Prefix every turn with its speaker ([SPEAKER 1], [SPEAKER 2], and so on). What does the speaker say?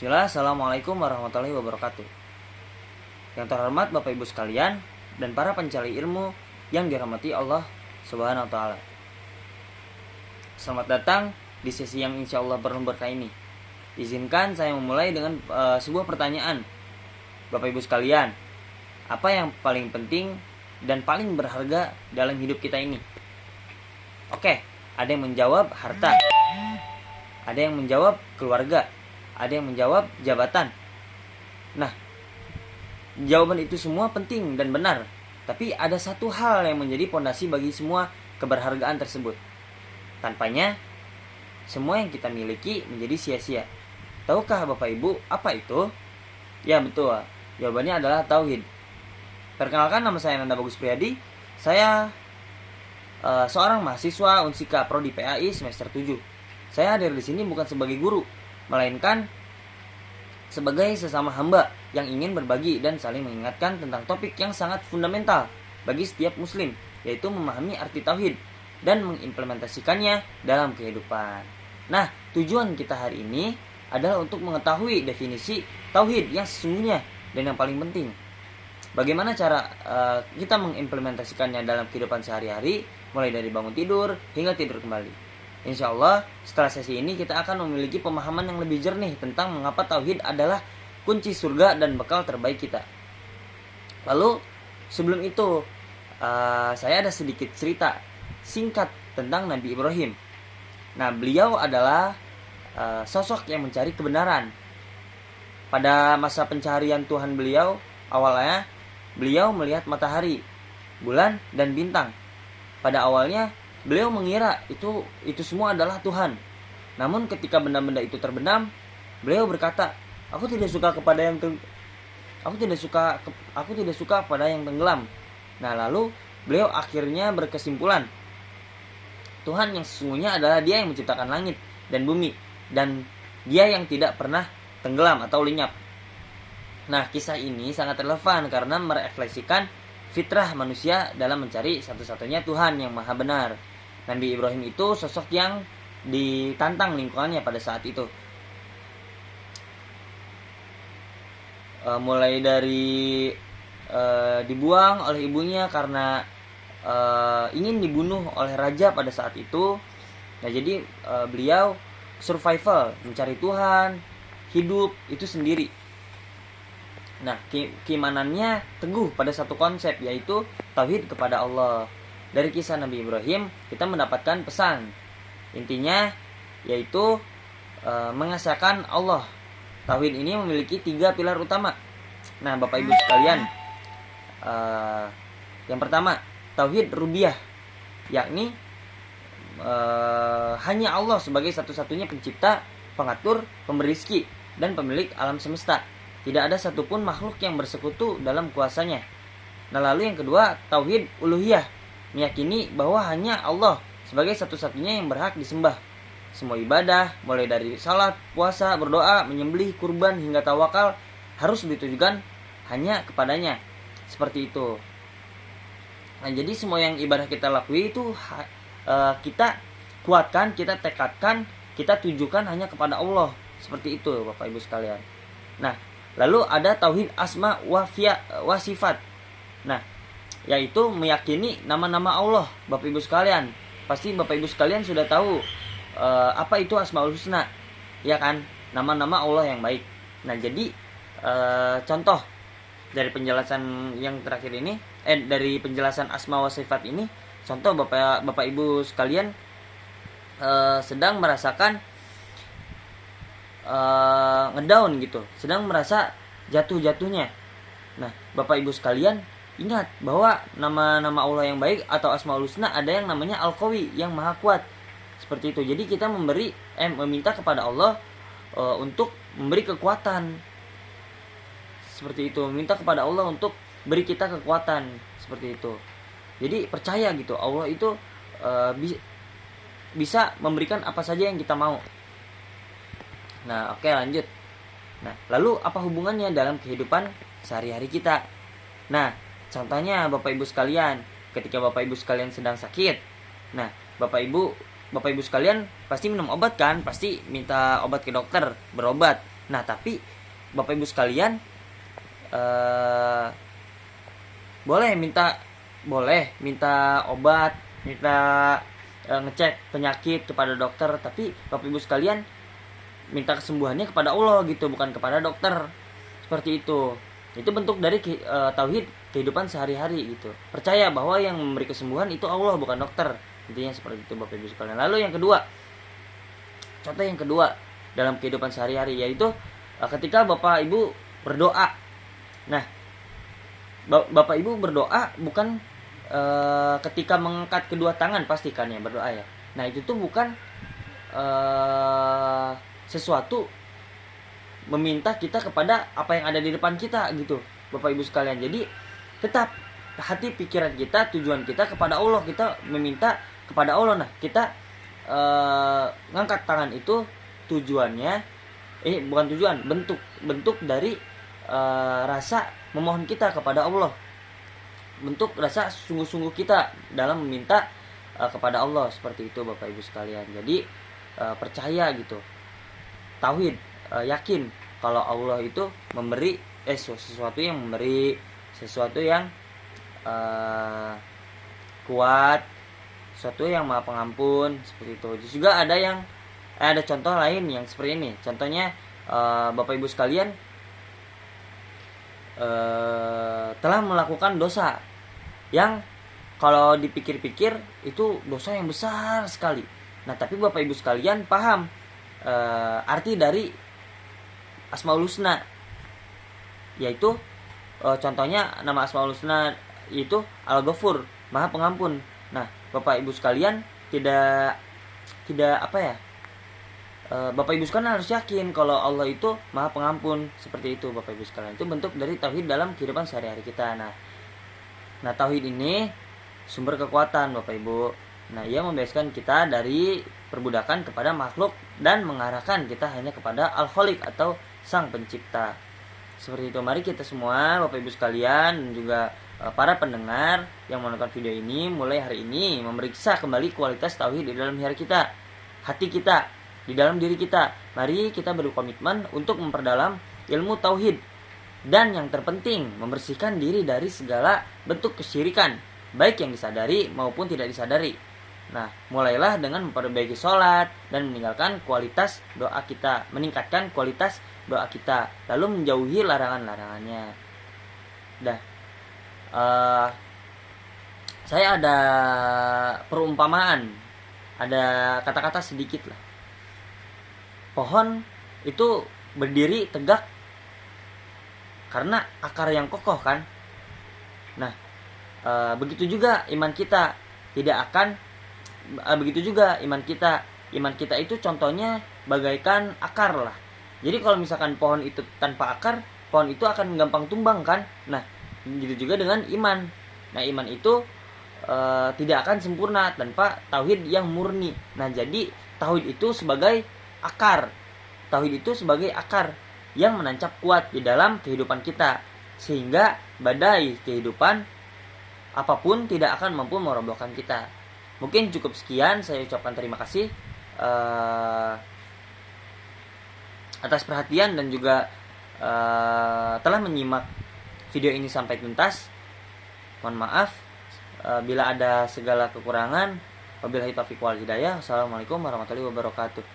[SPEAKER 1] Bismillah, Assalamualaikum warahmatullahi wabarakatuh. Yang terhormat Bapak Ibu sekalian dan para pencari ilmu yang dirahmati Allah Subhanahu wa taala. Selamat datang di sesi yang insya Allah penuh berkah ini. Izinkan saya memulai dengan sebuah pertanyaan. Bapak Ibu sekalian, apa yang paling penting dan paling berharga dalam hidup kita ini? Oke, ada yang menjawab harta. Ada yang menjawab keluarga. Ada yang menjawab jabatan. Nah, jawaban itu semua penting dan benar. Tapi ada satu hal yang menjadi pondasi bagi semua keberhargaan tersebut. Tanpanya, semua yang kita miliki menjadi sia-sia. Tahukah Bapak Ibu apa itu? Ya betul, jawabannya adalah tauhid. Perkenalkan, nama saya Nanda Bagus Priyadi. Saya seorang mahasiswa Unsika Prodi PAI semester 7. Saya hadir di sini bukan sebagai guru, melainkan sebagai sesama hamba yang ingin berbagi dan saling mengingatkan tentang topik yang sangat fundamental bagi setiap muslim, yaitu memahami arti tauhid dan mengimplementasikannya dalam kehidupan. Nah, tujuan kita hari ini adalah untuk mengetahui definisi tauhid yang sesungguhnya dan yang paling penting. Bagaimana cara kita mengimplementasikannya dalam kehidupan sehari-hari, mulai dari bangun tidur hingga tidur kembali. Insya Allah, setelah sesi ini kita akan memiliki pemahaman yang lebih jernih tentang mengapa tauhid adalah kunci surga dan bekal terbaik kita. Lalu, sebelum itu, saya ada sedikit cerita singkat tentang Nabi Ibrahim. Nah, beliau adalah sosok yang mencari kebenaran. Pada masa pencarian Tuhan beliau, awalnya beliau melihat matahari, bulan, dan bintang. Pada awalnya, beliau mengira itu semua adalah Tuhan. Namun ketika benda-benda itu terbenam, beliau berkata, aku tidak suka kepada yang tenggelam. Nah, lalu beliau akhirnya berkesimpulan, Tuhan yang sesungguhnya adalah Dia yang menciptakan langit dan bumi, dan Dia yang tidak pernah tenggelam atau lenyap. Nah, kisah ini sangat relevan karena merefleksikan fitrah manusia dalam mencari satu-satunya Tuhan yang maha benar. Nabi Ibrahim itu sosok yang ditantang lingkungannya pada saat itu. Mulai dari dibuang oleh ibunya karena ingin dibunuh oleh raja pada saat itu. Nah, jadi beliau survival, mencari Tuhan, hidup itu sendiri. Nah, keimanannya teguh pada satu konsep, yaitu tauhid kepada Allah. Dari kisah Nabi Ibrahim kita mendapatkan pesan. Intinya yaitu mengesahkan Allah. Tauhid ini memiliki 3 pilar utama. Nah, Bapak Ibu sekalian, yang pertama tauhid rububiyah, yakni hanya Allah sebagai satu-satunya pencipta, pengatur, pemberi rezeki, dan pemilik alam semesta. Tidak ada satupun makhluk yang bersekutu dalam kuasanya. Nah, lalu yang kedua tauhid uluhiyah, meyakini bahwa hanya Allah sebagai satu-satunya yang berhak disembah. Semua ibadah, mulai dari salat, puasa, berdoa, menyembelih, kurban, hingga tawakal, harus ditujukan hanya kepadanya. Seperti itu. Nah, jadi semua yang ibadah kita lakui itu kita kuatkan, kita tekadkan, kita tujukan hanya kepada Allah. Seperti itu, Bapak Ibu sekalian. Nah, lalu ada tauhid asma wa sifat. Nah, yaitu meyakini nama-nama Allah. Bapak Ibu sekalian, pasti Bapak Ibu sekalian sudah tahu apa itu Asmaul Husna, ya kan? Nama-nama Allah yang baik. Nah, jadi contoh dari penjelasan yang terakhir ini, dari penjelasan asma wa sifat ini, contoh Bapak Ibu sekalian sedang merasakan ngedown gitu, sedang merasa jatuh-jatuhnya. Nah, Bapak Ibu sekalian ingat bahwa nama-nama Allah yang baik atau Asmaul Husna ada yang namanya Al-Qawi, yang maha kuat. Seperti itu. Jadi kita meminta kepada Allah untuk memberi kekuatan. Seperti itu. Meminta kepada Allah untuk beri kita kekuatan. Seperti itu. Jadi percaya gitu, Allah itu bisa memberikan apa saja yang kita mau. Nah, oke, lanjut. Nah, lalu apa hubungannya dalam kehidupan sehari-hari kita? Nah, contohnya Bapak Ibu sekalian, ketika Bapak Ibu sekalian sedang sakit. Nah, Bapak Ibu sekalian pasti minum obat kan? Pasti minta obat ke dokter, berobat. Nah, tapi Bapak Ibu sekalian, boleh minta obat, minta ngecek penyakit kepada dokter, tapi Bapak Ibu sekalian minta kesembuhannya kepada Allah gitu, bukan kepada dokter. Seperti itu. Itu bentuk dari tauhid kehidupan sehari-hari gitu. Percaya bahwa yang memberi kesembuhan itu Allah, bukan dokter. Intinya seperti itu Bapak Ibu sekalian. Lalu yang kedua, contoh yang kedua dalam kehidupan sehari-hari, yaitu ketika Bapak Ibu berdoa. Nah, Bapak Ibu berdoa bukan ketika mengangkat kedua tangan, pastikan ya berdoa ya. Nah, itu tuh bukan sesuatu meminta kita kepada apa yang ada di depan kita gitu, Bapak Ibu sekalian. Jadi tetap hati pikiran kita, tujuan kita kepada Allah, kita meminta kepada Allah. Nah, kita ngangkat tangan itu tujuannya bukan tujuan, bentuk dari rasa memohon kita kepada Allah, bentuk rasa sungguh-sungguh kita dalam meminta kepada Allah. Seperti itu Bapak Ibu sekalian. Jadi percaya gitu, tauhid, yakin kalau Allah itu memberi sesuatu yang memberi, sesuatu yang kuat, sesuatu yang maha pengampun, seperti itu. Terus juga ada contoh lain yang seperti ini. Contohnya Bapak Ibu sekalian telah melakukan dosa yang kalau dipikir-pikir itu dosa yang besar sekali. Nah, tapi Bapak Ibu sekalian paham arti dari Asmaul Husna, yaitu contohnya nama Asmaul Husna itu Al-Ghafur, Maha Pengampun. Nah, Bapak Ibu sekalian tidak apa ya? Bapak Ibu sekalian harus yakin kalau Allah itu Maha Pengampun. Seperti itu Bapak Ibu sekalian. Itu bentuk dari tauhid dalam kehidupan sehari-hari kita. Nah, tauhid ini sumber kekuatan Bapak Ibu. Nah, ia membebaskan kita dari perbudakan kepada makhluk dan mengarahkan kita hanya kepada Al-Khaliq atau Sang Pencipta. Seperti itu. Mari kita semua Bapak Ibu sekalian dan juga para pendengar yang menonton video ini mulai hari ini memeriksa kembali kualitas tauhid di dalam hati kita, di dalam diri kita. Mari kita berkomitmen untuk memperdalam ilmu tauhid, dan yang terpenting membersihkan diri dari segala bentuk kesyirikan, baik yang disadari maupun tidak disadari. Nah, mulailah dengan memperbaiki sholat dan meninggalkan kualitas doa kita, meningkatkan kualitas doa kita, lalu menjauhi larangan-larangannya. Saya ada perumpamaan, ada kata-kata sedikit lah. Pohon itu berdiri tegak karena akar yang kokoh kan. Nah, begitu juga iman kita tidak akan begitu juga iman kita itu contohnya bagaikan akar lah. Jadi kalau misalkan pohon itu tanpa akar, pohon itu akan gampang tumbang kan. Nah, begitu juga dengan iman. Nah, iman itu tidak akan sempurna tanpa tauhid yang murni. Nah, jadi tauhid itu sebagai akar. Tauhid itu sebagai akar yang menancap kuat di dalam kehidupan kita, sehingga badai kehidupan apapun tidak akan mampu merobohkan kita. Mungkin cukup sekian, saya ucapkan terima kasih atas perhatian dan juga telah menyimak video ini sampai tuntas. Mohon maaf bila ada segala kekurangan. Wabillahi taufiq wal hidayah. Wassalamualaikum warahmatullahi wabarakatuh.